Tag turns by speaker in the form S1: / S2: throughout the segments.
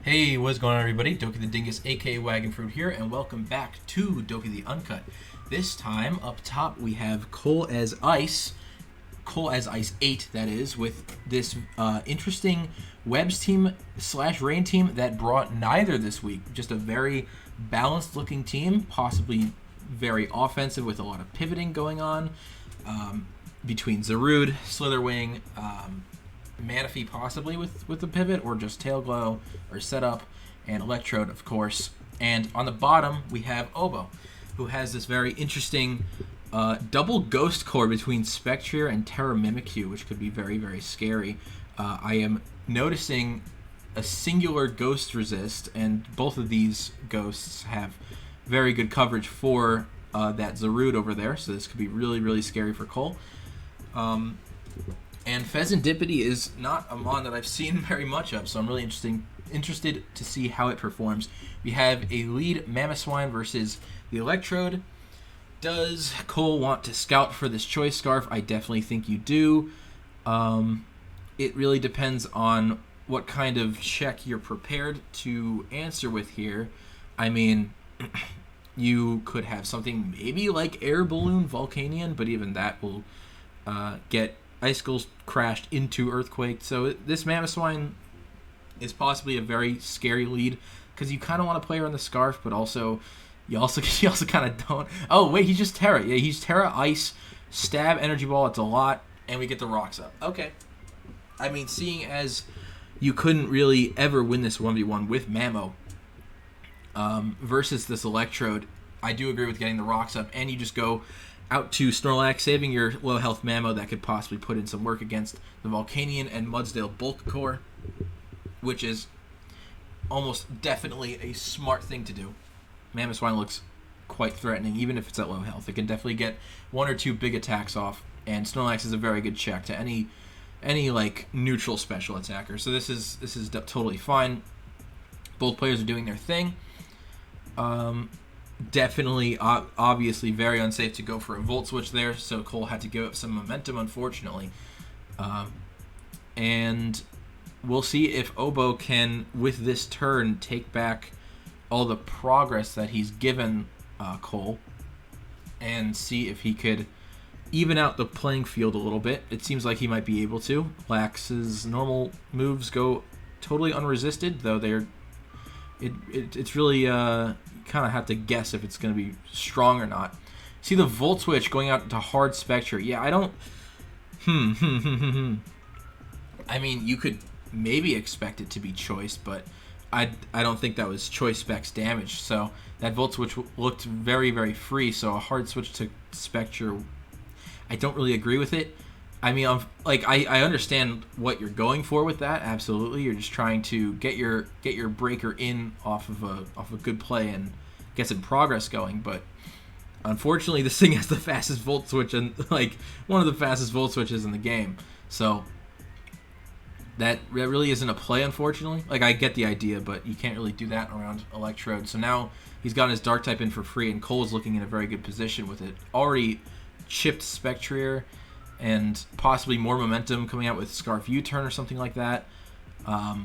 S1: Hey, what's going on, everybody? Doki the Dingus, aka Wagon Fruit here, and welcome back to Doki the Uncut. This time, up top, we have Coleasice 8, that is, with this interesting Webs team / Rain team that brought neither this week. Just a very balanced-looking team, possibly very offensive with a lot of pivoting going on between Zarude, Slitherwing, Manaphy possibly with the pivot, or just Tail Glow or Setup, and Electrode, of course. And on the bottom, we have Obo, who has this very interesting double Ghost Core between Spectrier and Terra Mimikyu, which could be very, very scary. I am noticing a singular Ghost Resist, and both of these Ghosts have very good coverage for that Zarude over there, so this could be really, really scary for Cole. And Fezandipiti is not a mon that I've seen very much of, so I'm really interested to see how it performs. We have a lead Mamoswine versus the Electrode. Does Cole want to scout for this Choice Scarf? I definitely think you do. It really depends on what kind of check you're prepared to answer with here. I mean, you could have something maybe like Air Balloon Volcanion, but even that will get Icicles crashed into Earthquake. So this Mamoswine is possibly a very scary lead because you kind of want to play her on the Scarf, but also you also kind of don't. Oh wait, he's just Terra. Yeah, he's Terra Ice Stab Energy Ball. It's a lot, and we get the rocks up. Okay. I mean, seeing as you couldn't really ever win this 1v1 with Mamo versus this Electrode, I do agree with getting the rocks up, and you just go out to Snorlax, saving your low health Mamo that could possibly put in some work against the Volcanion and Mudsdale Bulk Core, which is almost definitely a smart thing to do. Mamoswine looks quite threatening, even if it's at low health. It can definitely get one or two big attacks off, and Snorlax is a very good check to any like neutral special attacker. So this is totally fine. Both players are doing their thing. Definitely, obviously, very unsafe to go for a Volt Switch there, so Cole had to give up some momentum, unfortunately. And we'll see if Obo can, with this turn, take back all the progress that he's given Cole, and see if he could even out the playing field a little bit. It seems like he might be able to. Lax's normal moves go totally unresisted, though it's really kind of have to guess if it's going to be strong or not. See the Volt Switch going out to hard Spectre. Yeah, I don't. I mean, you could maybe expect it to be choice, but I don't think that was choice specs damage. So that Volt Switch looked very, very free. So a hard switch to Spectre, I don't really agree with it. I mean, I understand what you're going for with that. Absolutely, you're just trying to get your breaker in off of a good play and get some progress going. But unfortunately, this thing has the fastest Volt Switch and like one of the fastest Volt Switches in the game. So that really isn't a play, unfortunately. Like, I get the idea, but you can't really do that around Electrode. So now he's got his Dark type in for free, and Cole's looking in a very good position with it. Already chipped Spectrier, and possibly more momentum coming out with Scarf U-turn or something like that. I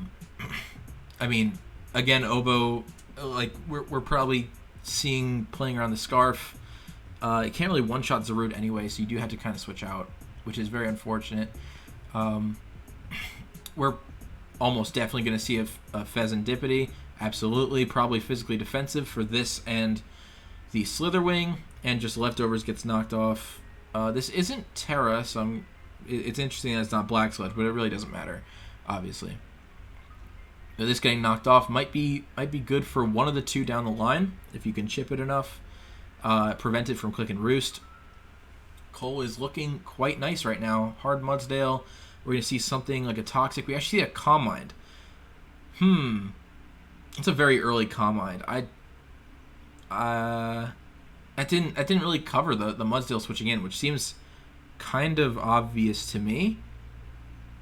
S1: mean, again, Obo, like we're probably seeing playing around the Scarf. It can't really one-shot Zarude anyway, so you do have to kind of switch out, which is very unfortunate. We're almost definitely going to see a Fezandipiti. Absolutely, probably physically defensive for this and the Slitherwing, and just leftovers gets knocked off. This isn't Terra, so it's interesting that it's not Black Sludge, but it really doesn't matter, obviously. Now, this getting knocked off might be good for one of the two down the line, if you can chip it enough. Prevent it from Click and Roost. Cole is looking quite nice right now. Hard Mudsdale. We're going to see something like a Toxic. We actually see a Calm Mind. It's a very early Calm Mind. That didn't really cover the Mudsdale switching in, which seems kind of obvious to me.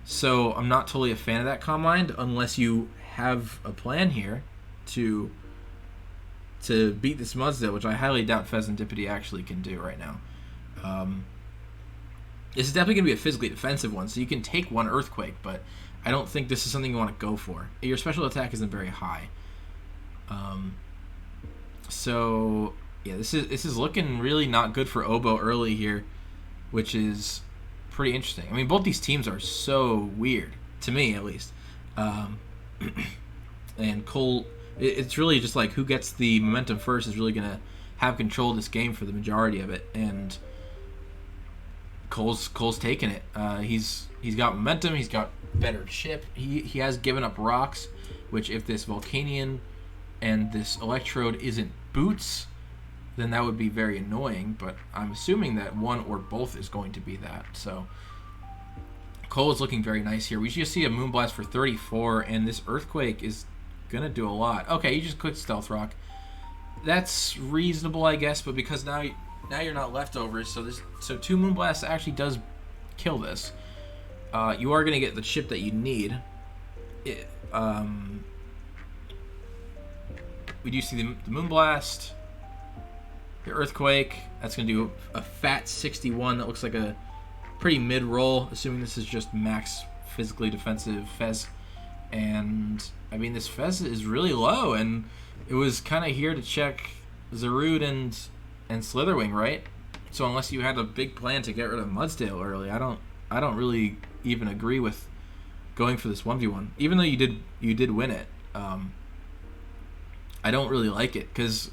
S1: So I'm not totally a fan of that Calm Mind unless you have a plan here to beat this Mudsdale, which I highly doubt Fezandipiti actually can do right now. This is definitely going to be a physically defensive one, so you can take one Earthquake, but I don't think this is something you want to go for. Your special attack isn't very high. So yeah, this is looking really not good for Oboe early here, which is pretty interesting. I mean, both these teams are so weird to me, at least. And Cole, it's really just like who gets the momentum first is really gonna have control of this game for the majority of it, and Cole's taking it. He's got momentum. He's got better chip. He has given up rocks, which if this Volcanion and this Electrode isn't boots, then that would be very annoying. But I'm assuming that one or both is going to be that. So Cole is looking very nice here. We just see a Moonblast for 34, and this Earthquake is gonna do a lot. Okay, you just click Stealth Rock. That's reasonable, I guess, but because now you're not leftovers, so 2 Moonblasts actually does kill this. You are gonna get the chip that you need. We do see the Moonblast, the Earthquake. That's gonna do a fat 61. That looks like a pretty mid-roll, assuming this is just max physically defensive Fez. And I mean, this Fez is really low, and it was kind of here to check Zarude and Slitherwing, right? So unless you had a big plan to get rid of Mudsdale early, I don't really even agree with going for this 1v1. Even though you did win it, I don't really like it, because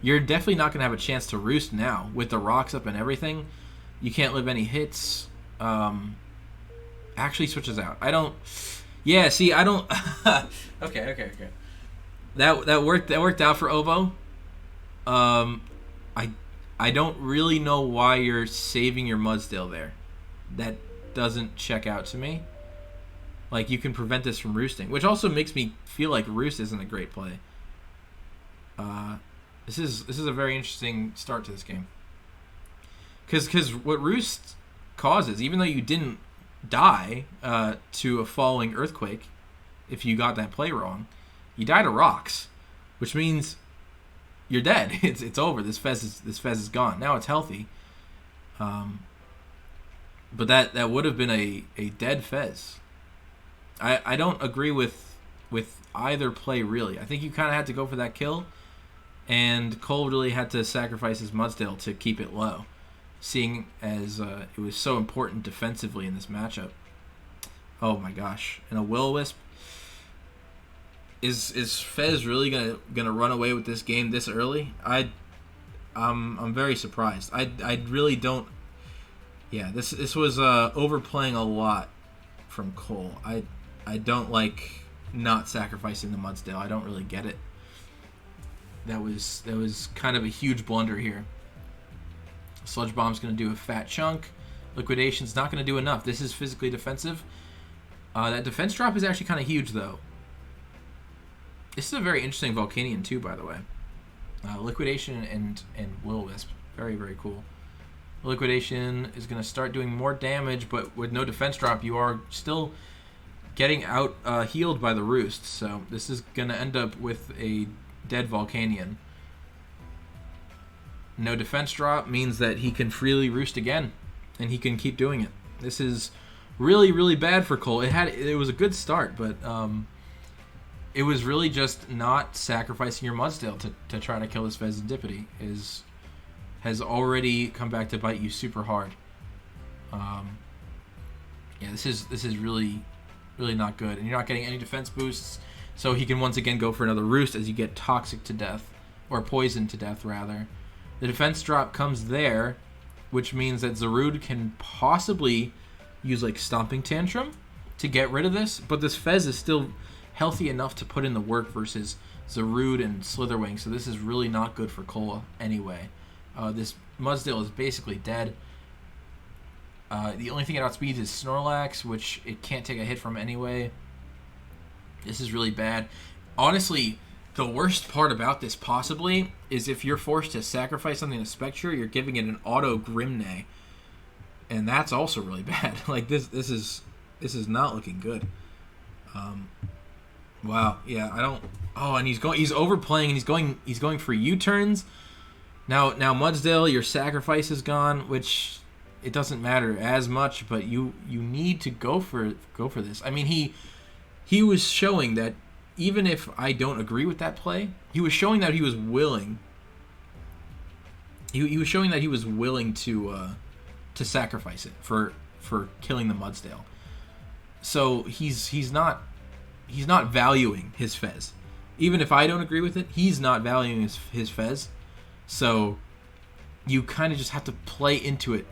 S1: you're definitely not going to have a chance to roost now with the rocks up and everything. You can't live any hits. Actually switches out. I don't. Yeah, see, I don't. Okay. That worked out for Oboe. I don't really know why you're saving your Mudsdale there. That doesn't check out to me. Like, you can prevent this from roosting, which also makes me feel like Roost isn't a great play. This is a very interesting start to this game. Because what Roost causes, even though you didn't die to a falling Earthquake, if you got that play wrong, you die to rocks, which means you're dead. It's over. This Fez is gone. Now it's healthy. But that would have been a dead Fez. I don't agree with either play, really. I think you kind of had to go for that kill, and Cole really had to sacrifice his Mudsdale to keep it low, seeing as it was so important defensively in this matchup. Oh my gosh. And a Will-O-Wisp. Is Fez really gonna run away with this game this early? I'm very surprised. I really don't. Yeah, this was overplaying a lot from Cole. I don't like not sacrificing the Mudsdale. I don't really get it. That was kind of a huge blunder here. Sludge Bomb's going to do a fat chunk. Liquidation's not going to do enough. This is physically defensive. That defense drop is actually kind of huge, though. This is a very interesting Volcanion, too, by the way. Liquidation and Will-O-Wisp. Very, very cool. Liquidation is going to start doing more damage, but with no defense drop, you are still getting out healed by the Roost. So this is going to end up with a dead Volcanion. No defense drop means that he can freely roost again, and he can keep doing it. This is really, really bad for Cole. It was a good start, but it was really just not sacrificing your Mudsdale to try to kill this Fezandipiti has already come back to bite you super hard. Yeah, this is really, really not good, and you're not getting any defense boosts. So he can once again go for another Roost as you get toxic to death, or poisoned to death rather. The defense drop comes there, which means that Zarude can possibly use like Stomping Tantrum to get rid of this, but this Fez is still healthy enough to put in the work versus Zarude and Slitherwing, so this is really not good for Cole anyway. This Mudsdale is basically dead. The only thing it outspeeds is Snorlax, which it can't take a hit from anyway. This is really bad. Honestly, the worst part about this possibly is if you're forced to sacrifice something to Spectre, you're giving it an auto Grimnay, and that's also really bad. Like this is not looking good. Wow, yeah, I don't. Oh, and he's overplaying, and he's going for U-turns. Now Mudsdale, your sacrifice is gone, which it doesn't matter as much, but you need to go for this. I mean, he was showing that even if I don't agree with that play, he was showing that he was willing. He was showing that he was willing to sacrifice it for killing the Mudsdale. So he's not valuing his Fez. Even if I don't agree with it, he's not valuing his Fez. So you kind of just have to play into it,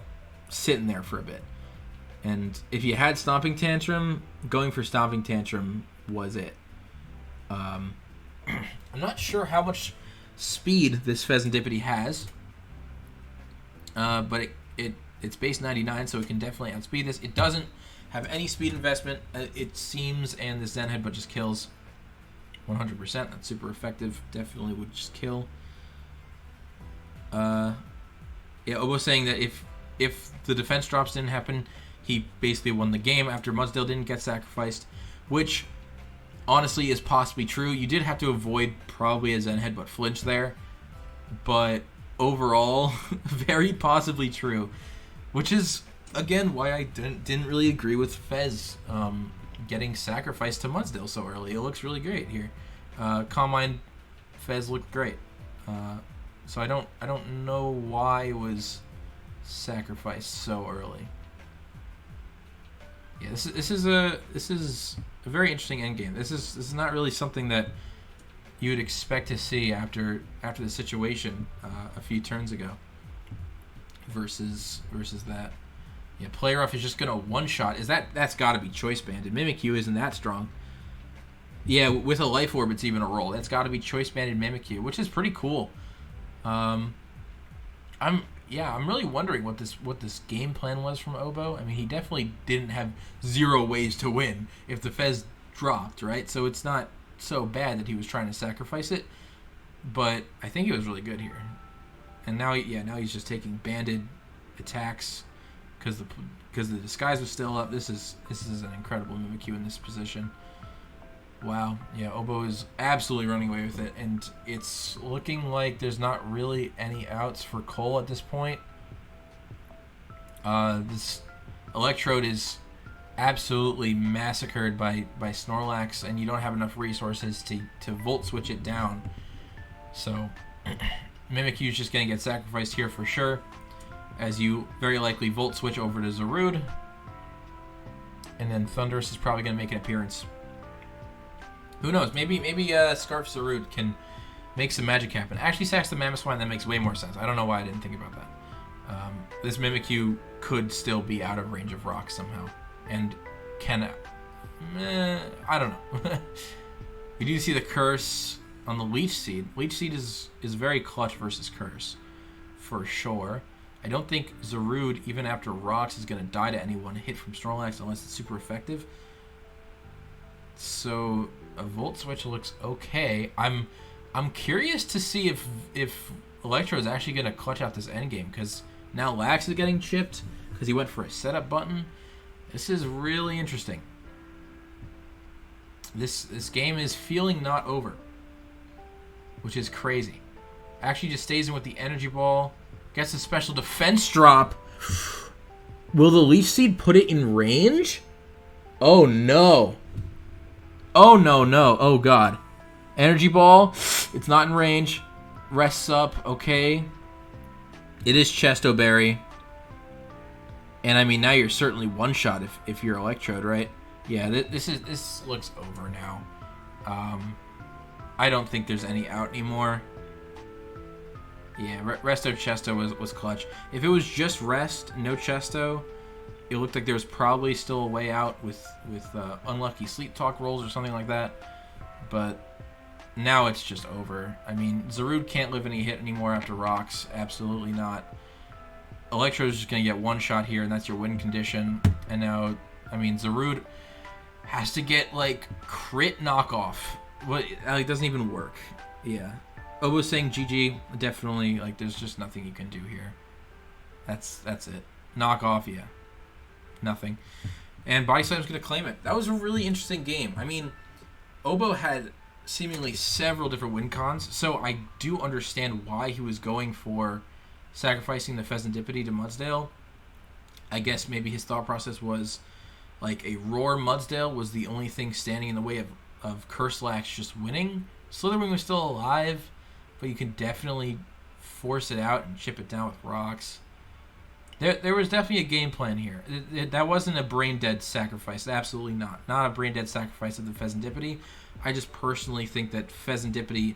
S1: sitting there for a bit. And if you had Stomping Tantrum, going for Stomping Tantrum was it. I'm not sure how much speed this Fezandipiti has, but it's base 99, so it can definitely outspeed this. It doesn't have any speed investment, it seems, and the Zen Headbutt just kills 100%. That's super effective. Definitely would just kill. Obo's saying that if the defense drops didn't happen, he basically won the game after Mudsdale didn't get sacrificed, which honestly is possibly true. You did have to avoid probably a Zen Headbutt flinch there, but overall, very possibly true, which is, again, why I didn't really agree with Fez getting sacrificed to Mudsdale so early. It looks really great here. Calm Mind Fez looked great. So I don't know why it was sacrificed so early. Yeah, this is a very interesting endgame. This is not really something that you would expect to see after the situation a few turns ago. Versus that. Yeah, Play Rough is just gonna one shot. That's got to be choice banded. Mimikyu isn't that strong. Yeah, with a life orb, it's even a roll. That's got to be choice banded Mimikyu, which is pretty cool. I'm really wondering what this game plan was from Obo. I mean, he definitely didn't have 0 ways to win if the Fez dropped, right? So it's not so bad that he was trying to sacrifice it, but I think he was really good here. And now he's just taking banded attacks because the disguise was still up. This is an incredible Mimikyu in this position. Wow, yeah, Obo is absolutely running away with it, and it's looking like there's not really any outs for Cole at this point. This Electrode is absolutely massacred by Snorlax, and you don't have enough resources to Volt Switch it down. So Mimikyu's just going to get sacrificed here for sure, as you very likely Volt Switch over to Zarude, and then Thundurus is probably going to make an appearance. Who knows? Maybe Scarf Zarude can make some magic happen. Actually, sacks the Mamoswine. That makes way more sense. I don't know why I didn't think about that. This Mimikyu could still be out of range of rocks somehow, and can. I don't know. We do see the Curse on the Leech Seed. Leech Seed is very clutch versus Curse, for sure. I don't think Zarude, even after rocks, is going to die to anyone hit from Snorlax unless it's super effective. So a Volt Switch looks okay. I'm curious to see if Electro is actually going to clutch out this endgame, because now Lax is getting chipped because he went for a setup button. This is really interesting. This game is feeling not over, which is crazy. Actually just stays in with the Energy Ball, gets a special defense drop. Will the Leaf Seed put it in range? Oh no. Oh, no. Oh, God. Energy Ball. It's not in range. Rests up. Okay. It is Chesto Berry. And, I mean, now you're certainly one-shot if you're Electrode, right? Yeah, this looks over now. I don't think there's any out anymore. Yeah, Resto Chesto was clutch. If it was just Rest, no Chesto, it looked like there was probably still a way out with unlucky Sleep Talk rolls or something like that. But now it's just over. I mean, Zarude can't live any hit anymore after rocks. Absolutely not. Electro's just going to get one shot here, and that's your win condition. And now, I mean, Zarude has to get, like, crit knockoff. Well, it doesn't even work. Yeah. Obo's saying GG. Definitely, like, there's just nothing you can do here. That's it. Knockoff, yeah. Nothing. And Body Slam's going to claim it. That was a really interesting game. I mean, Obo had seemingly several different win cons, so I do understand why he was going for sacrificing the Fezandipiti to Mudsdale. I guess maybe his thought process was like a Roar Mudsdale was the only thing standing in the way of Curselax just winning. Slitherwing was still alive, but you can definitely force it out and chip it down with rocks. There was definitely a game plan here. That wasn't a brain-dead sacrifice. Absolutely not. Not a brain-dead sacrifice of the Fezandipiti. I just personally think that Fezandipiti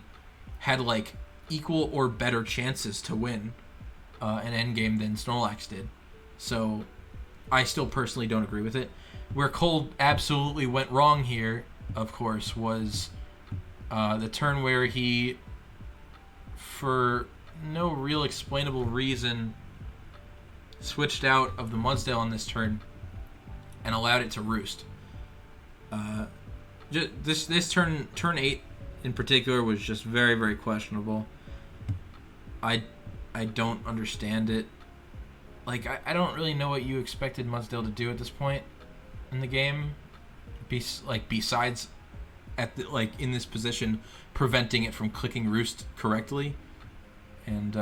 S1: had, like, equal or better chances to win an endgame than Snorlax did. So I still personally don't agree with it. Where Cole absolutely went wrong here, of course, was the turn where he, for no real explainable reason, switched out of the Mudsdale on this turn and allowed it to roost. This turn 8 in particular was just very, very questionable. I don't understand it. Like, I don't really know what you expected Mudsdale to do at this point in the game. Besides in this position, preventing it from clicking Roost correctly. And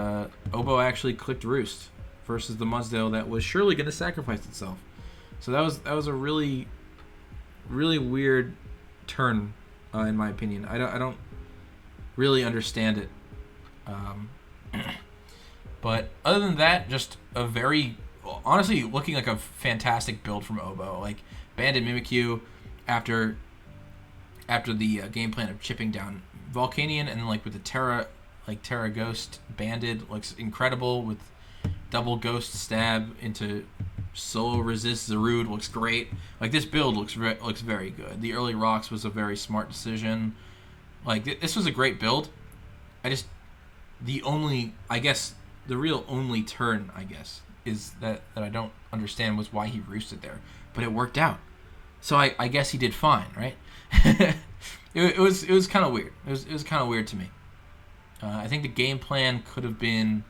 S1: Obo actually clicked Roost versus the Mudsdale that was surely going to sacrifice itself. So that was a really, really weird turn, in my opinion. I don't really understand it. But other than that, just a very, honestly, looking like a fantastic build from Obo. Like, Banded Mimikyu after the game plan of chipping down Volcanion, and then, like, with the Terra Ghost Banded, looks incredible with double Ghost Stab into solo resist Zarude, looks great. Like, this build looks very good. The early rocks was a very smart decision. Like, this was a great build. The real only turn, I guess, is that I don't understand was why he roosted there. But it worked out. So I guess he did fine, right? it was kind of weird. It was kind of weird to me. I think the game plan could have been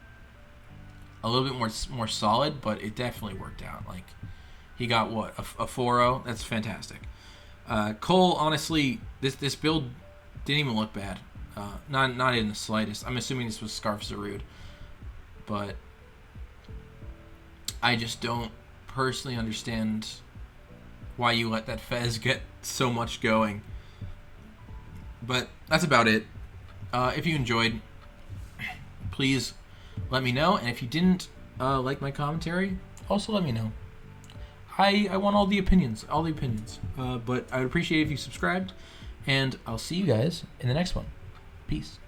S1: a little bit more solid, but it definitely worked out. Like, he got what, a 4-0? That's fantastic. Cole, honestly, this build didn't even look bad. Not in the slightest. I'm assuming this was Scarf Zarude, but I just don't personally understand why you let that Fez get so much going. But that's about it. If you enjoyed, please let me know. And if you didn't like my commentary, also let me know. I want all the opinions. But I would appreciate if you subscribed. And I'll see you guys in the next one. Peace.